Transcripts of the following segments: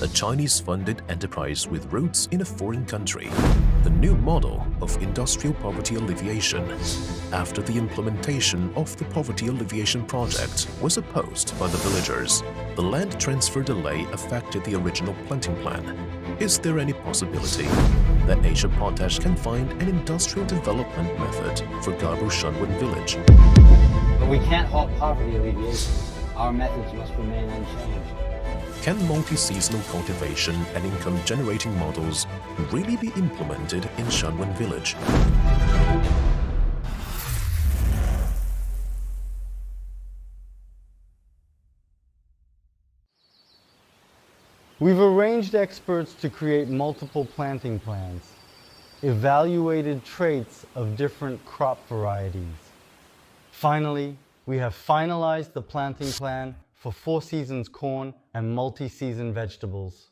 a Chinese-funded enterprise with roots in a foreign country, the new model of industrial poverty alleviation. After the implementation of the poverty alleviation project was opposed by the villagers, the land transfer delay affected the original planting plan. Is there any possibility that Asia Potash can find an industrial development method for Gabu Shanwen village? But we can't halt poverty alleviation. Our methods must remain unchanged. Can multi-seasonal cultivation and income-generating models really be implemented in Shanwen village? We've arranged experts to create multiple planting plans, evaluated traits of different crop varieties. Finally, we have finalized the planting plan for 4 seasons corn and multi-season vegetables.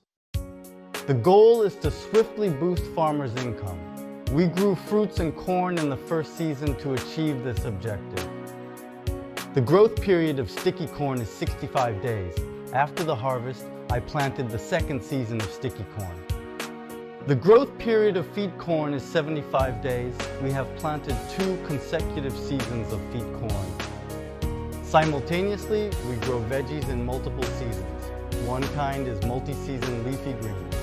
The goal is to swiftly boost farmers' income. We grew fruits and corn in the first season to achieve this objective. The growth period of sticky corn is 65 days. After the harvest, I planted the second season of sticky corn. The growth period of feed corn is 75 days. We have planted 2 consecutive seasons of feed corn. Simultaneously, we grow veggies in multiple seasons. One kind is multi-season leafy greens.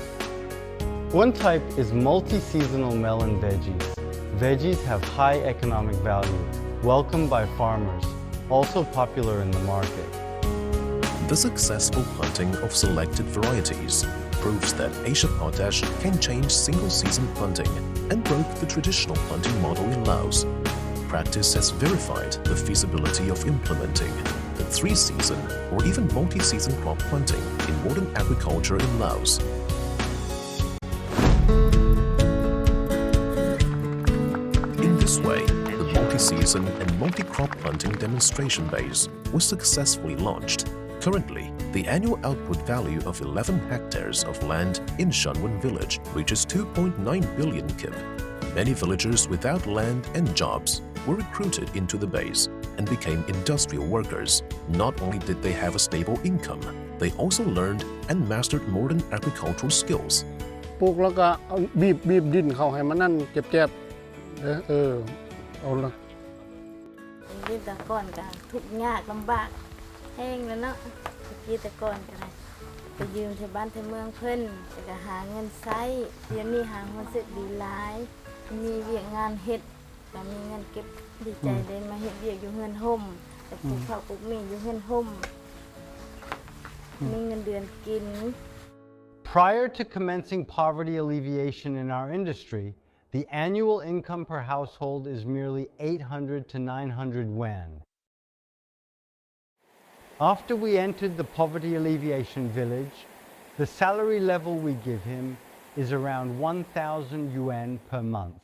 One type is multi-seasonal melon veggies. Veggies have high economic value, welcomed by farmers, also popular in the market. The successful planting of selected varieties proves that Asia Potash can change single-season planting and broke the traditional planting model in Laos. Practice has verified the feasibility of implementing the 3-season or even multi-season crop planting in modern agriculture in Laos. In this way, the multi-season and multi-crop planting demonstration base was successfully launched. Currently, the annual output value of 11 hectares of land in Shanwen village reaches 2.9 billion kip. Many villagers without land and jobs were recruited into the base and became industrial workers. Not only did they have a stable income, they also learned and mastered modern agricultural skills. ปลูกแล้วก็เอาบีบดินเข้าให้มันนั่นเจ็บๆเอาละ ดินแต่ก่อนก็ทุกข์ยากลำบากแห้งแล้วเนาะแต่ก่อนก็ไปยืมที่บ้านที่เมืองเพิ่นแต่ก็หาเงินใช้เดี๋ยวนี้หาเงินเสร็จดีหลายมีเวียกงานเฮ็ดก็มีเงินเก็บดีใจได้มาเฮ็ดเวียกอยู่เฮือนห่มแต่ปลูกข้าวปลูกมีอยู่เฮือนห่มมีเงินเดือนกิน Prior to commencing poverty alleviation in our industry, the annual income per household is merely 800 to 900 yuan. After we entered the poverty alleviation village, the salary level we give him is around 1,000 yuan per month.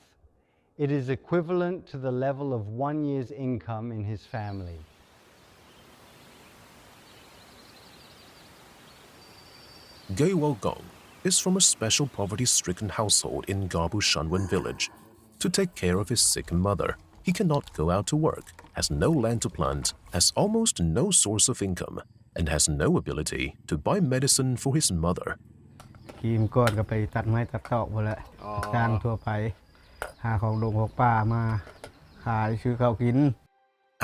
It is equivalent to the level of 1 year's income in his family. Gay Gong is from a special poverty-stricken household in Gabu Shanwen village. To take care of his sick mother, he cannot go out to work, has no land to plant, has almost no source of income, and has no ability to buy medicine for his mother. ทีมก่อนก็ไปตัดไม้ตัดตอกหมดแล้วจ้างทั่วไปหาของดงของป่ามาขายซื้อข้าวกิน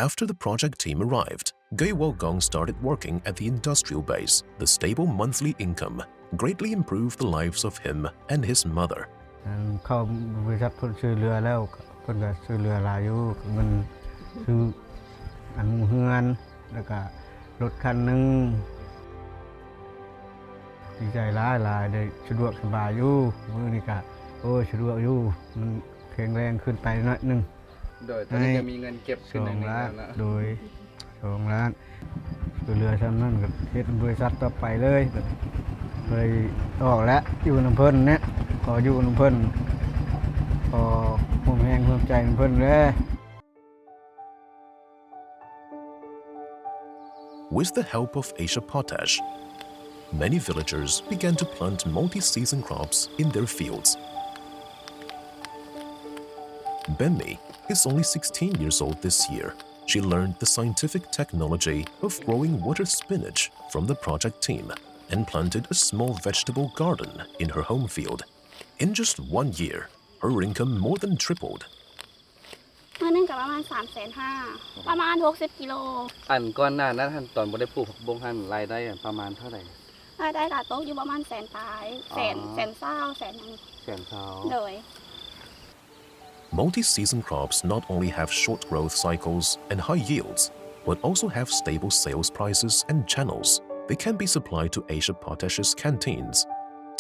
After the project team arrived, Gay Gong started working at the industrial base. The stable monthly income greatly improved the lives of him and his mother. เข้าบริษัทเพิ่นช่วยเหลือแล้วเพิ่นก็ช่วยเหลือหลายอยู่เงินซื้ออันเฮือนแล้วก็รถคันนึงดีใจหลายได้สะดวกสบายอยู่มื้อนี้ก็สะดวกอยู่มันแข็งแรงขึ้นไปหน่อยนึงโดยตอนนี้จะมีเงินเก็บขึ้นในนั้นนะโดย2 ล้านช่วยเหลือชั้นนั้นก็เฮ็ดบริษัทต่อไปเลยเลยออกแล้วอยู่นำเพิ่นเนี่ยขออยู่นำเพิ่นขอห่วงแรงห่วงใจนำเพิ่นเด้อ With the help of Asia Potash, many villagers began to plant multi-season crops in their fields. Benmi is only 16 years old this year. She learned the scientific technology of growing water spinach from the project team. and planted a small vegetable garden in her home field. In just 1 year, her income more than tripled. มื้อนึงก็ประมาณ 350,000 ประมาณ60กิโล อันก่อนหน้านั้นท่านตอนบ่ได้ปลูกผักบุ้งท่านรายได้ประมาณเท่าไหร่ รายได้ก็ตกอยู่ประมาณแสนปลายแสนหยัง แสนเช้า โดย Multi-season crops not only have short growth cycles and high yields, but also have stable sales prices and channels. They can be supplied to Asia Potash's canteens,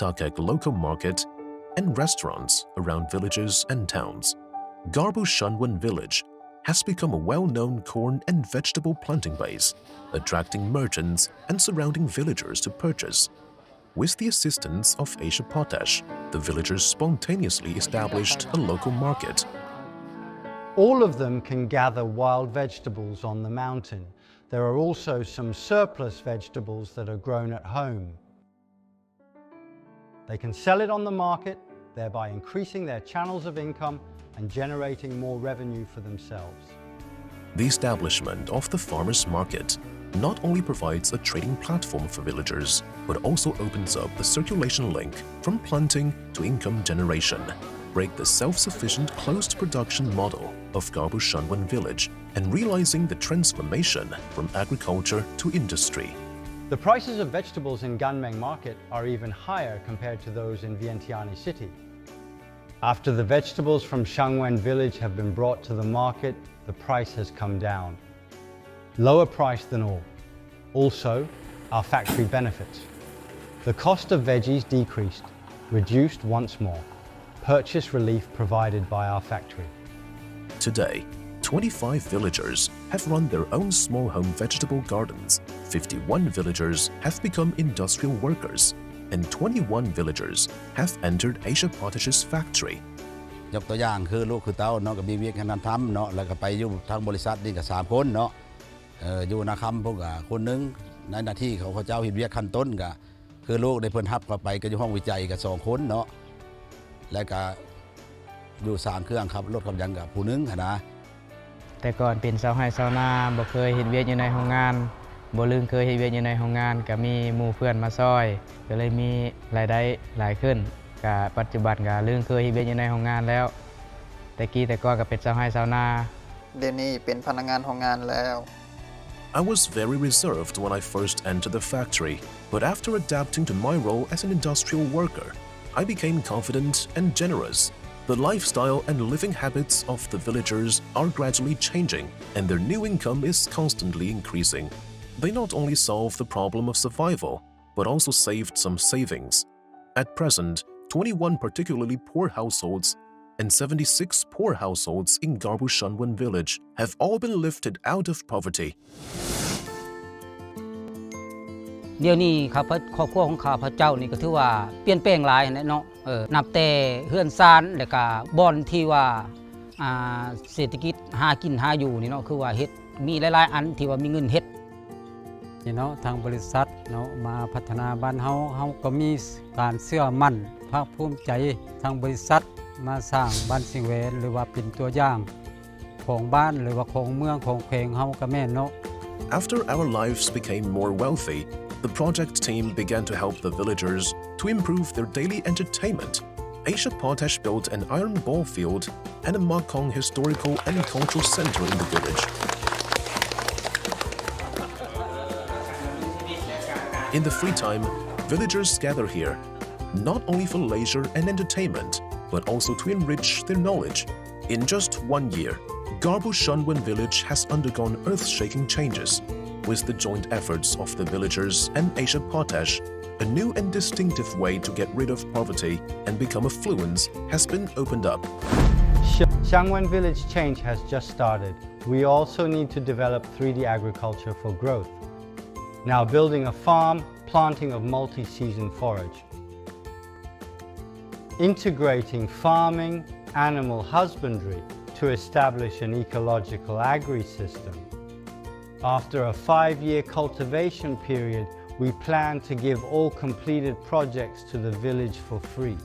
Takek local market, and restaurants around villages and towns. Garbu Shanwan village has become a well-known corn and vegetable planting base, attracting merchants and surrounding villagers to purchase. With the assistance of Asia Potash, the villagers spontaneously established a local market. All of them can gather wild vegetables on the mountain. There are also some surplus vegetables that are grown at home. They can sell it on the market, thereby increasing their channels of income and generating more revenue for themselves. The establishment of the farmers' market not only provides a trading platform for villagers, but also opens up the circulation link from planting to income generation, break the self-sufficient closed production model of Garbu Shanwan village, and realizing the transformation from agriculture to industry. The prices of vegetables in Ganmeng market are even higher compared to those in Vientiane city. After the vegetables from Shangwen village have been brought to the market, the price has come down. Lower price than all. Also, our factory benefits. The cost of veggies decreased, reduced once more. Purchase relief provided by our factory. Today, 25 villagers have run their own small home vegetable gardens, 51 villagers have become industrial workers, and 21 villagers have entered Asia Potash's factory. ยกตัวอย่างคือลูกคือเต้าเนาะก็มีเวียกงานทำเนาะแล้วก็ไปอยู่ทางบริษัทนี่ก็3คนเนาะอยู่นาคำพวกคนนึงในหน้าที่เขาเจ้าเฮ็ดเวียกขั้นต้นก็คือลูกได้เพิ่นรับเข้าไปก็อยู่ห้องวิจัยก็2คนเนาะแล้วก็อยู่สร้างเครื่องครับรถขับยังกับผู้นึงนะแต่ก่อนเป็นชาวไร่ชาวนาบ่เคยเฮ็ดเวียกอยู่ในโรงงานบ่ลืมเคยเฮ็ดเวียกอยู่ในโรงงานก็มีหมู่เพื่อนมาซอยก็เลยมีรายได้หลายขึ้นก็ปัจจุบันก็ลืมเคยเฮ็ดเวียกอยู่ในโรงงานแล้วแต่ก่อนก็เป็นชาวไร่ชาวนาเดี๋ยวนี้เป็นพนักงานโรงงานแล้ว I was very reserved when I first entered the factory, but after adapting to my role as an industrial worker, I became confident and generous. The lifestyle and living habits of the villagers are gradually changing, and their new income is constantly increasing. They not only solve the problem of survival, but also saved some savings. At present, 21 particularly poor households and 76 poor households in Garbu Shanwan village have all been lifted out of poverty. เดี๋ยวนี้ครอบครัวของข้าพเจ้านี่ก็ถือว่าเปลี่ยนแปลงหลายนะเนาะนับแต่เฮือนซานแล้วก็บ่อนที่ว่าเศรษฐกิจหากินหาอยู่นี่เนาะคือว่าเฮ็ดมีหลายๆอันที่ว่ามีเงินเฮ็ดนี่เนาะทางบริษัทเนาะมาพัฒนาบ้านเฮาก็มีการเชื่อมั่นภาคภูมิใจทางบริษัทมาสร้างบ้านสิงเวหรือว่าเป็นตัวอย่างของบ้านหรือว่าของเมืองของแขวงเฮาก็แม่นเนาะ After our lives became more wealthy, the project team began to help the villagers to improve their daily entertainment. Asia Potash built an iron ball field and a Makong historical and cultural center in the village. In the free time, villagers gather here, not only for leisure and entertainment, but also to enrich their knowledge. In just 1 year, Garbu Shanwan village has undergone earth-shaking changes. With the joint efforts of the villagers and Asia Potash, a new and distinctive way to get rid of poverty and become affluent has been opened up. Shangwen village change has just started. We also need to develop 3D agriculture for growth. Now building a farm, planting of multi-season forage. Integrating farming, animal husbandry to establish an ecological agri-system. After a 5-year cultivation period, we plan to give all completed projects to the village for free.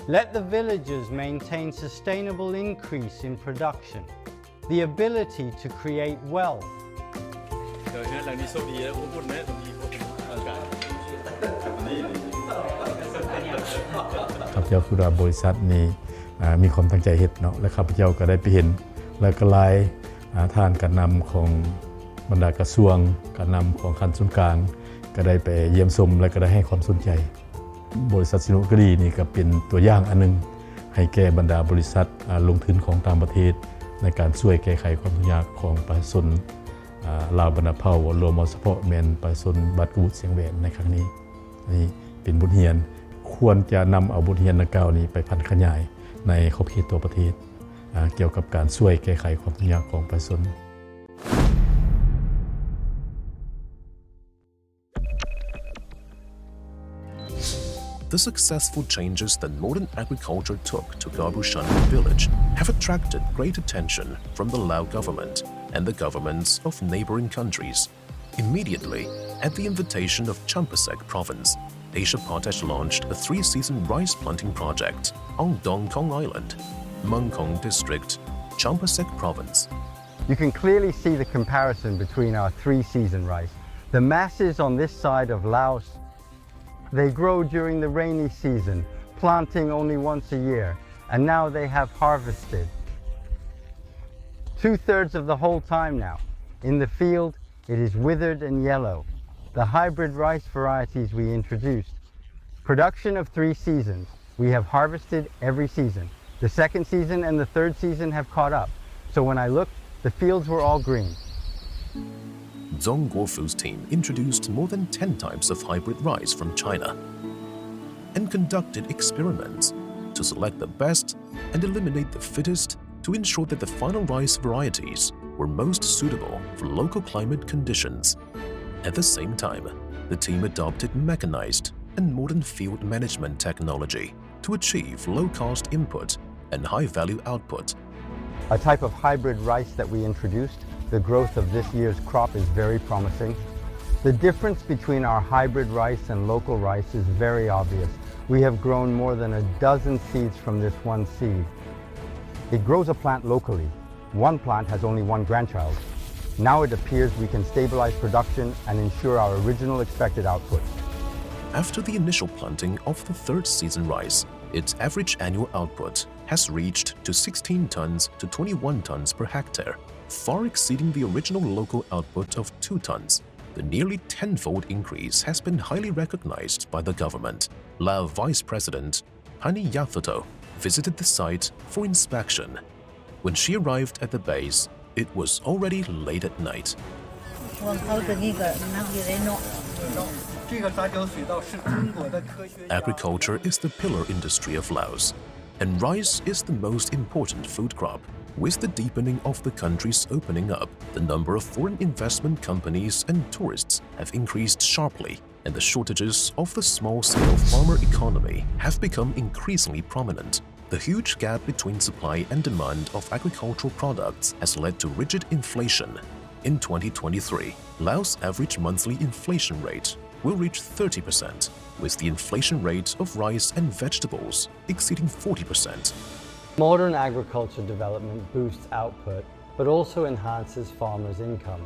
Let the villagers maintain sustainable increase in production, the ability to create wealth. พเจ้าคือว่าบริษัทนี้มีความตั้งใจเฮ็ดเนาะและข้าพเจ้าก็ได้ไปเห็นและก็หลายท่านการนำของบรรดากระทรวงการนำของคันส่วนกลางก็ได้ไปเยี่ยมชมและก็ได้ให้ความสนใจบริษัทซิโนกรีนี่ก็เป็นตัวอย่างอันนึงให้แก่บรรดาบริษัทลงทุนของต่างประเทศในการช่วยแก้ไขความทุกข์ยากของประชาชนลาวบรรณาเผ่ารวมเฉพาะแมนประชาชนบัดกูเสียงแหวนในครั้งนี้นี่เป็นบทเรียนควรจะนำเอาบทเรียนดังกล่าวนี้ไปพัฒนาในขอบเขตตัวประเทศเกี่ยวกับการช่วยแก้ไขความทุกข์ยากของประชาชนThe successful changes that modern agriculture took to Gabushanli village have attracted great attention from the Lao government and the governments of neighboring countries. Immediately, at the invitation of Champasak province, Asia Potash launched a 3-season rice planting project on Dong Kong Island, Mung Kong district, Champasak province. You can clearly see the comparison between our 3-season rice. The masses on this side of Laos, they grow during the rainy season, planting only once a year, and now they have harvested 2/3 of the whole time now. In the field, it is withered and yellow. The hybrid rice varieties we introduced. Production of 3 seasons. We have harvested every season. The second season and the third season have caught up. So when I looked, the fields were all green. Zhong Guofu's team introduced more than 10 types of hybrid rice from China and conducted experiments to select the best and eliminate the fittest to ensure that the final rice varieties were most suitable for local climate conditions. At the same time, the team adopted mechanized and modern field management technology to achieve low-cost input and high-value output. A type of hybrid rice that we introduced, the growth of this year's crop is very promising. The difference between our hybrid rice and local rice is very obvious. We have grown more than a dozen seeds from this one seed. It grows a plant locally. One plant has only one grandchild. Now it appears we can stabilize production and ensure our original expected output. After the initial planting of the 3rd season rice, its average annual output has reached to 16 tons to 21 tons per hectare, far exceeding the original local output of 2 tons. The nearly 10-fold increase has been highly recognized by the government. Lao Vice President Pani Yathoto visited the site for inspection. When she arrived at the base, it was already late at night. Agriculture is the pillar industry of Laos, and rice is the most important food crop. With the deepening of the country's opening up, the number of foreign investment companies and tourists have increased sharply, and the shortages of the small-scale farmer economy have become increasingly prominent. The huge gap between supply and demand of agricultural products has led to rigid inflation. In 2023, Laos' average monthly inflation rate will reach 30%, with the inflation rate of rice and vegetables exceeding 40%. Modern agriculture development boosts output, but also enhances farmers' income.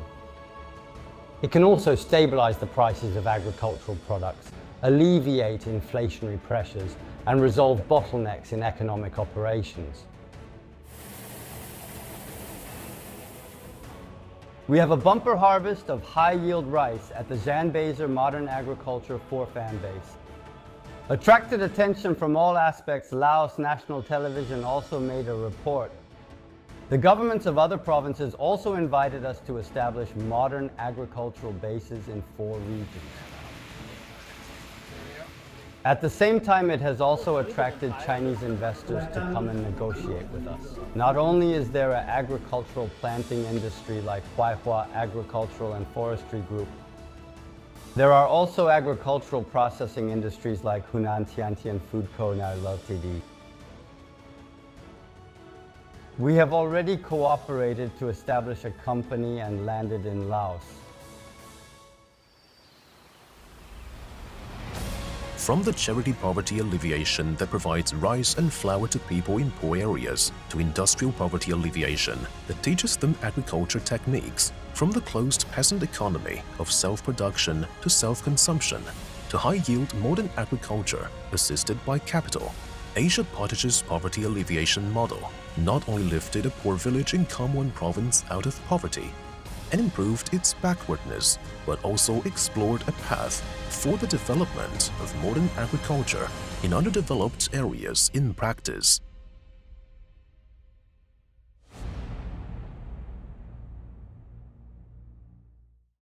It can also stabilize the prices of agricultural products, alleviate inflationary pressures, and resolve bottlenecks in economic operations. We have a bumper harvest of high-yield rice at the Janbaser Modern Agriculture 4 fan base. Attracted attention from all aspects, Laos National Television also made a report. The governments of other provinces also invited us to establish modern agricultural bases in 4 regions. At the same time, it has also attracted Chinese investors to come and negotiate with us. Not only is there an agricultural planting industry like Huaihua Agricultural and Forestry Group, there are also agricultural processing industries like Hunan Tiantian Food Co. Ltd. We have already cooperated to establish a company and landed in Laos. From the charity poverty alleviation that provides rice and flour to people in poor areas, to industrial poverty alleviation that teaches them agriculture techniques, from the closed peasant economy of self-production to self-consumption, to high-yield modern agriculture assisted by capital, Asia Pottage's poverty alleviation model not only lifted a poor village in Khamwan province out of poverty and improved its backwardness, but also explored a path for the development of modern agriculture in underdeveloped areas in practice.